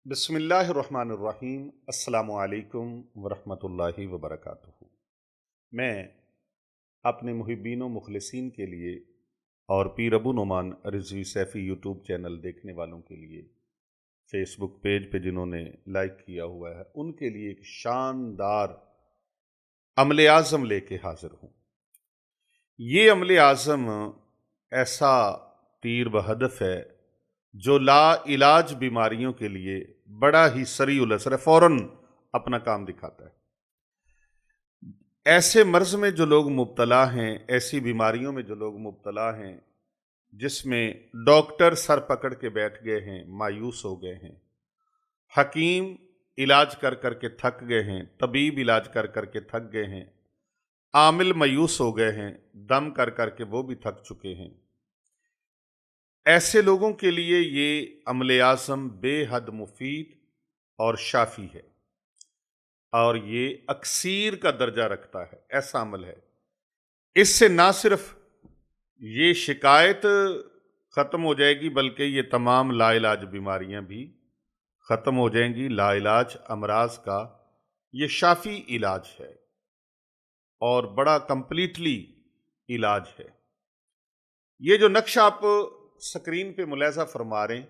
बिस्मिल्लाहिर्रहमानिर्रहीम। अस्सलामु अलैकुम वरहमतुल्लाहि वबरकातुहू। मैं अपने मुहिब्बीन व मुखलिसीन के लिए और पीर अबू नुमान रिजवी सैफ़ी यूट्यूब चैनल देखने वालों के लिए, फेसबुक पेज पे जिन्होंने लाइक किया हुआ है, उनके लिए एक शानदार अमले आज़म लेके हाजिर हूँ। ये अमले आज़म ऐसा तीर बहदफ है जो ला इलाज बीमारियों के लिए बड़ा ही सरीउल असर है, फौरन अपना काम दिखाता है। ऐसे मर्ज में जो लोग मुब्तला हैं, ऐसी बीमारियों में जो लोग मुब्तला हैं जिसमें डॉक्टर सर पकड़ के बैठ गए हैं, मायूस हो गए हैं, हकीम इलाज कर कर के थक गए हैं, तबीब इलाज कर कर के थक गए हैं, आमिल मायूस हो गए हैं, दम कर कर के वो भी थक चुके हैं, ऐसे लोगों के लिए ये अमले आज़म बेहद मुफीद और शाफी है और ये अक्सीर का दर्जा रखता है। ऐसा अमल है, इससे ना सिर्फ ये शिकायत ख़त्म हो जाएगी बल्कि ये तमाम लाइलाज बीमारियां भी ख़त्म हो जाएंगी। लाइलाज अमराज का ये शाफी इलाज है और बड़ा कंप्लीटली इलाज है। ये जो नक्श आप स्क्रीन पे मुलाजा फरमा रहे हैं,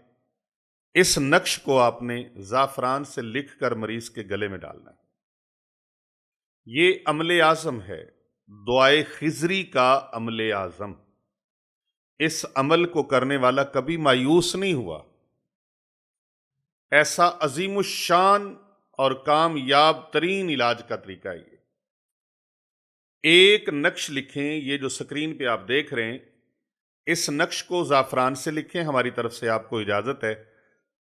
इस नक्श को आपने ज़ाफ़रान से लिख कर मरीज के गले में डालना है। ये अमले आज़म है, दुआए खिजरी का अमले आज़म। इस अमल को करने वाला कभी मायूस नहीं हुआ। ऐसा अजीमुशान और कामयाब तरीन इलाज का तरीका है ये। एक नक्श लिखें, ये जो स्क्रीन पे आप देख रहे हैं, इस नक्श को ज़ाफ़रान से लिखें। हमारी तरफ से आपको इजाज़त है।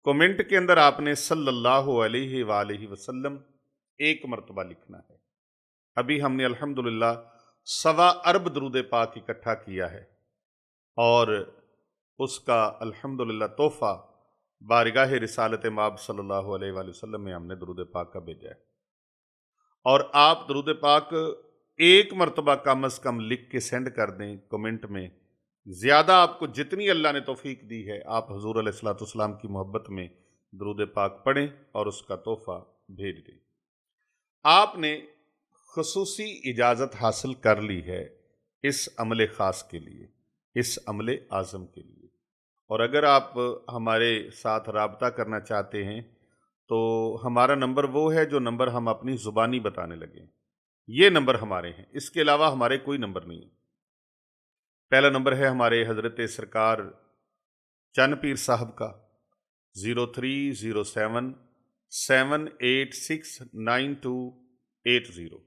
कमेंट के अंदर आपने सल्लल्लाहु अलैहि वसल्लम एक मरतबा लिखना है। अभी हमने अल्हम्दुलिल्लाह 1.25 अरब दरूद पाक इकट्ठा किया है और उसका अल्हम्दुलिल्लाह तोहफ़ा बारगाह रिसालत माब सल्लल्लाहु अलैहि वसल्लम में हमने दरूद पाक का भेजा है। और आप दरूद पाक एक मरतबा कम अज़ कम लिख के सेंड कर दें कमेंट में। ज़्यादा आपको जितनी अल्लाह ने तौफीक दी है, आप हुज़ूर अलैहिस्सलाम की मोहब्बत में दरूद पाक पढ़ें और उसका तोहफ़ा भेज दें। आपने खुसूसी इजाज़त हासिल कर ली है इस अमले ख़ास के लिए, इस अमले आज़म के लिए। और अगर आप हमारे साथ राबता करना चाहते हैं तो हमारा नंबर वो है जो नंबर हम अपनी ज़ुबानी बताने लगे। ये नंबर हमारे हैं, इसके अलावा हमारे कोई नंबर नहीं है। पहला नंबर है हमारे हज़रत सरकार चन पीर साहब का 0307 7869280।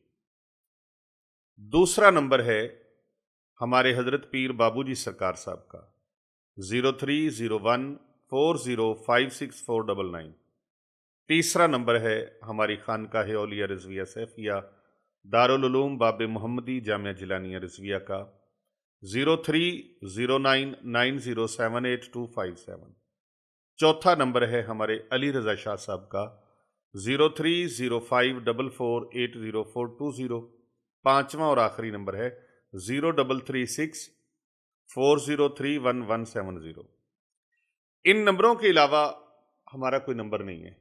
दूसरा नंबर है हमारे हज़रत पीर बाबूजी सरकार साहब का 0301405649। तीसरा नंबर है हमारी खानकाह औलिया रिज़विया सैफिया दारुल उलूम बाब मोहम्मदी जामिया जिलानिया रिज़विया का 0309907825 चौथा नंबर है हमारे अली रज़ा शाह साहब का 0305448042। पांचवा और आखिरी नंबर है 033640311170। इन नंबरों के अलावा हमारा कोई नंबर नहीं है।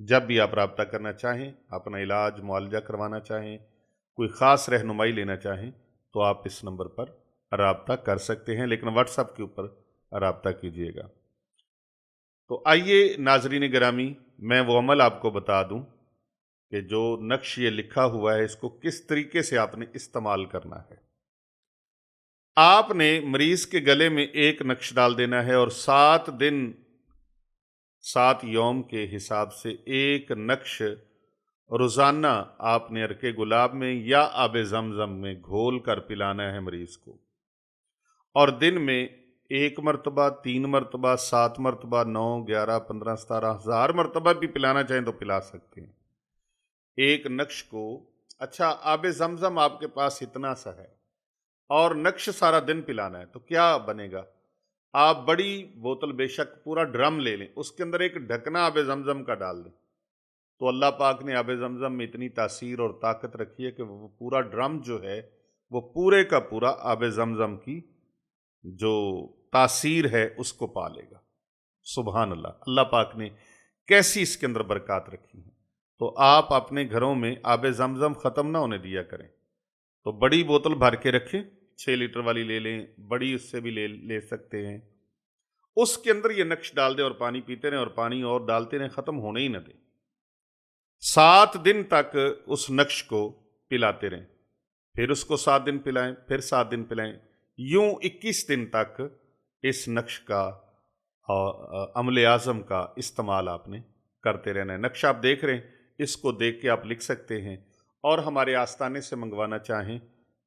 जब भी आप रब्ता करना चाहें, अपना इलाज मुआलजा करवाना चाहें, कोई ख़ास रहनुमाई लेना चाहें, तो आप इस नंबर पर रब्ता कर सकते हैं, लेकिन व्हाट्सएप के ऊपर रब्ता कीजिएगा। तो आइए नाजरीन गिरामी, मैं वो अमल आपको बता दूं कि जो नक्श ये लिखा हुआ है, इसको किस तरीके से आपने इस्तेमाल करना है। आपने मरीज के गले में एक नक्श डाल देना है और 7 दिन 7 यौम के हिसाब से एक नक्श रोज़ाना आपने अर्के गुलाब में या आबे ज़मज़म में घोल कर पिलाना है मरीज को। और दिन में 1 मरतबा, 3 मरतबा, 7 मरतबा, 9, 11, 15, 17 हज़ार मरतबा भी पिलाना चाहें तो पिला सकते हैं एक नक्श को। अच्छा, आबे ज़मज़म आपके पास इतना सा है और नक्श सारा दिन पिलाना है, तो क्या बनेगा? आप बड़ी बोतल, बेशक पूरा ड्रम ले लें, उसके अंदर एक ढकना आबे ज़मज़म का डाल दें, तो अल्लाह पाक ने आबे ज़मज़म में इतनी तासीर और ताकत रखी है कि वो पूरा ड्रम जो है वो पूरे का पूरा आबे ज़मज़म की जो तासीर है उसको पा लेगा। सुभान अल्लाह। अल्लाह पाक ने कैसी इसके अंदर बरकत रखी है। तो आप अपने घरों में आब ज़मज़म ख़त्म ना होने दिया करें, तो बड़ी बोतल भर के रखें, 6 लीटर वाली ले लें, बड़ी उससे भी ले सकते हैं। उसके अंदर ये नक्श डाल दें और पानी पीते रहें, और पानी और डालते रहें, ख़त्म होने ही न दें। 7 दिन तक उस नक्श को पिलाते रहें, फिर उसको 7 दिन पिलाएं, फिर 7 दिन पिलाएं। यूं 21 दिन तक इस नक्श का अमले आज़म का इस्तेमाल आपने करते रहना है। नक्श आप देख रहे हैं, इसको देख के आप लिख सकते हैं, और हमारे आस्ताने से मंगवाना चाहें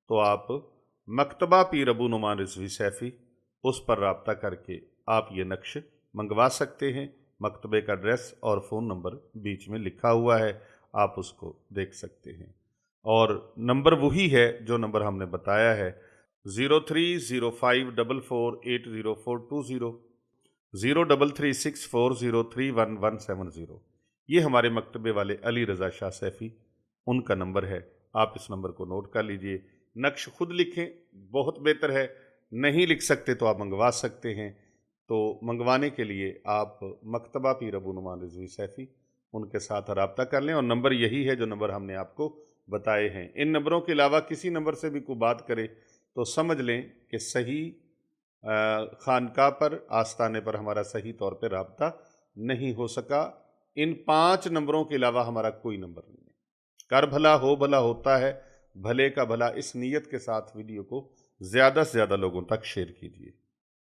तो आप मकतबा पीर अबू नुमान रिज़वी सैफ़ी, उस पर रब्ता करके आप ये नक्श मंगवा सकते हैं। मकतबे का एड्रेस और फ़ोन नंबर बीच में लिखा हुआ है, आप उसको देख सकते हैं। और नंबर वही है जो नंबर हमने बताया है, 030544804220, 033640311170। ये हमारे मकतबे वाले अली रज़ा शाह सैफ़ी, उनका नंबर है। आप इस नंबर को नोट कर लीजिए। नक्श खुद लिखें, बहुत बेहतर है। नहीं लिख सकते तो आप मंगवा सकते हैं। तो मंगवाने के लिए आप मकतबा पीर अबू नुमान रिज़वी सैफ़ी, उनके साथ रब्ता कर लें, और नंबर यही है जो नंबर हमने आपको बताए हैं। इन नंबरों के अलावा किसी नंबर से भी कोई बात करे तो समझ लें कि सही खानका पर, आस्ताने पर हमारा सही तौर पर रब्ता नहीं हो सका। इन 5 नंबरों के अलावा हमारा कोई नंबर नहीं है। कर भला हो भला होता है, भले का भला, इस नीयत के साथ वीडियो को ज़्यादा से ज़्यादा लोगों तक शेयर कीजिए।